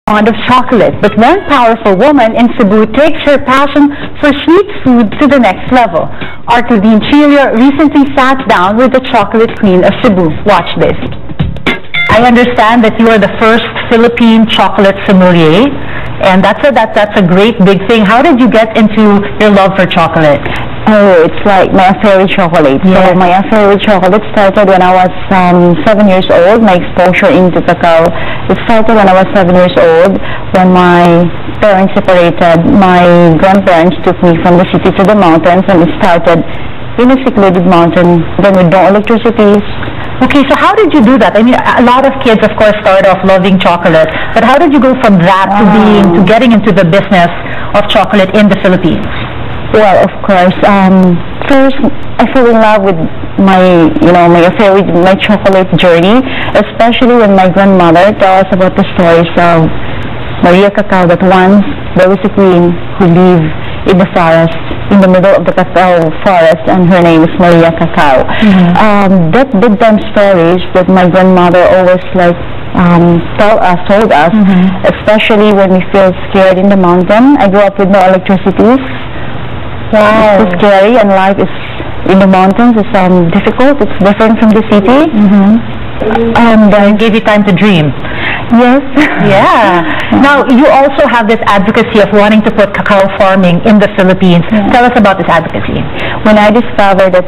fond of chocolate, but one powerful woman in Cebu takes her passion for sweet food to the next level. Arceline Chilio recently sat down with the chocolate queen of Cebu. Watch this. I understand that you are the first Philippine chocolate sommelier, and that's a great big thing. How did you get into your love for chocolate? Oh, it's like my affair with chocolate. Yeah. So my affair with chocolate started when I was 7 years old. My exposure into cacao, it started when I was 7 years old. When my parents separated, my grandparents took me from the city to the mountains, and it started in a secluded mountain, then with no electricity. Okay, so how did you do that? I mean, a lot of kids, of course, start off loving chocolate, but how did you go from that to getting into the business of chocolate in the Philippines? Well, of course, first I fell in love with my affair with my chocolate journey, especially when my grandmother told us about the stories of Maria Cacao, that once there was a queen who lived in the forest, in the middle of the cacao forest, and her name is Maria Cacao. That bedtime stories that my grandmother always told us, especially when we feel scared in the mountain. I grew up with no electricity. Wow. It's scary, and life is in the mountains is difficult. It's different from the city. And it gave you time to dream. Yes. Yeah. Now, you also have this advocacy of wanting to put cacao farming in the Philippines. Yeah. Tell us about this advocacy. When I discovered that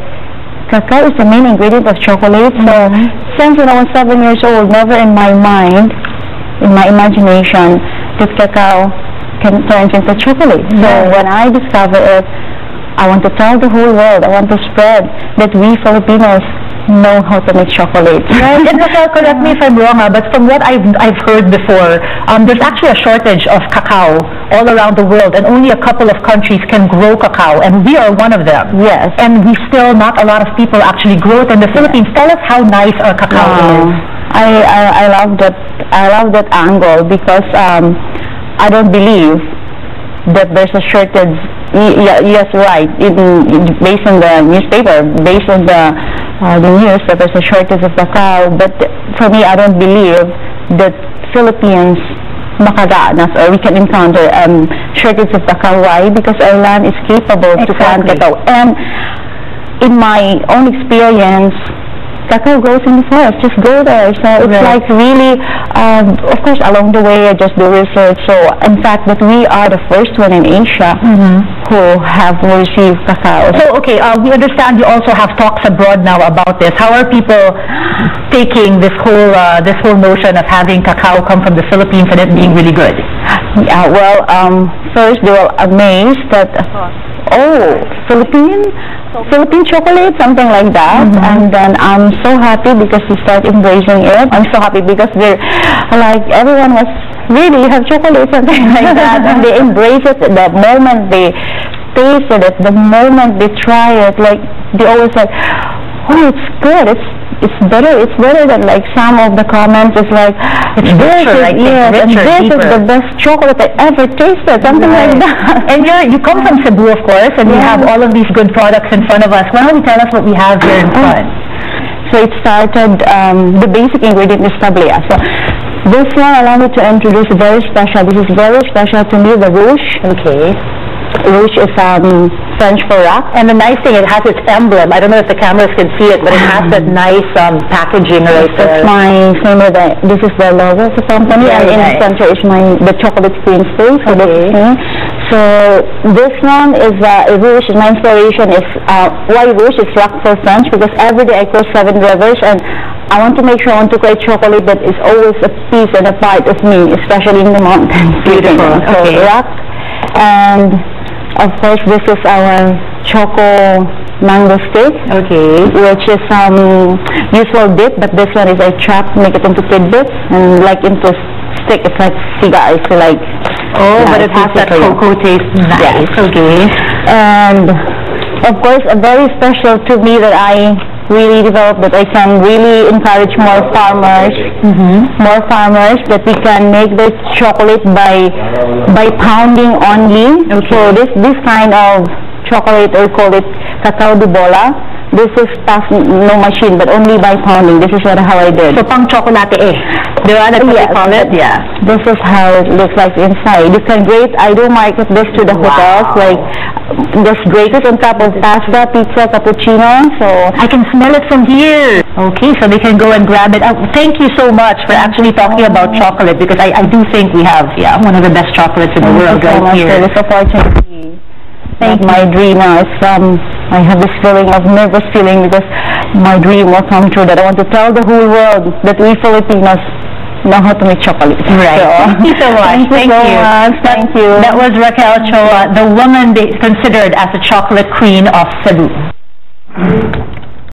cacao is the main ingredient of chocolate, so since when I was 7 years old, never in my mind, in my imagination, that cacao can turn into chocolate. So when I discovered it, I want to tell the whole world, I want to spread that we Filipinos know how to make chocolate. Right. And Raquel, correct me if I'm wrong, but from what I've heard before, there's actually a shortage of cacao all around the world, and only a couple of countries can grow cacao, and we are one of them. Yes. And we still, not a lot of people actually grow it in the Philippines. Tell us how nice our cacao is. I love that. I love that angle, because I don't believe that there's a shortage. Yes, right. Based on the newspaper, based on the news, that there's a shortage of cacao. But for me, I don't believe that Philippines makaranas, or we can encounter shortage of cacao. Why? Because our land is capable to plant cacao. And in my own experience, cacao grows in the forest. Just go there. So it's like really, of course, along the way I just do research. So in fact, that we are the first one in Asia who have received cacao. So okay, we understand you also have talks abroad now about this. How are people taking this whole notion of having cacao come from the Philippines and it being really good? Yeah, well, first they were amazed that, Philippine chocolate, something like that. And then I'm so happy because they start embracing it. I'm so happy because they're like, everyone was really have chocolate, something like that. And they embrace it the moment they tasted it, the moment they try it. Like, they always like, oh, it's good. It's better than like some of the comments. It's like, it's richer, right? Yes, and this is the best chocolate I ever tasted, something like that. And you come from Cebu, of course, and we have all of these good products in front of us. Why don't you tell us what we have here in front? So it started, the basic ingredient is tablea. So this one, allow me to introduce very special. This is very special to me, the rouge. Okay. Rouge is French for rock. And the nice thing, it has its emblem. I don't know if the cameras can see it, but it has that nice packaging right there. It's my name. This is the logo of the company, and in the center is the chocolate queen's face. So So this one is rouge. My inspiration is why rouge is rock for French, because every day I cross 7 rivers, and I want to make sure I want to create chocolate that is always a piece and a part of me, especially in the mountains. Beautiful. So rock, and of course this is our choco mango stick. Okay. Which is usual dip, but this one is I chop, make it into tidbits, and like into stick. It's like cigar. It's like but it has that cocoa taste. Nice. Yes. Okay. And of course, a very special to me that I really developed, that I can really encourage more farmers, that we can make the chocolate by pounding only. So this kind of chocolate, we call it cacao de bola. this is past no machine, but only by pounding. This is how I did. So, pang chocolate Di ba? That's what they call it? Yeah. This is how it looks like inside. You can grate, I do market this to the hotels, like just grate it on top of pasta, pizza, cappuccino, so. I can smell it from here. Okay, so they can go and grab it. Thank you so much for actually talking about chocolate, because I do think we have, one of the best chocolates in the world right here. Thank you so much for this opportunity. My dream is, I have this feeling of nervous feeling because my dream will come true, that I want to tell the whole world that we Filipinos know how to make chocolate. Right. So, thank you so much. Thank you so much. Thank you. That was Raquel Choa, the woman considered as the chocolate queen of Cebu.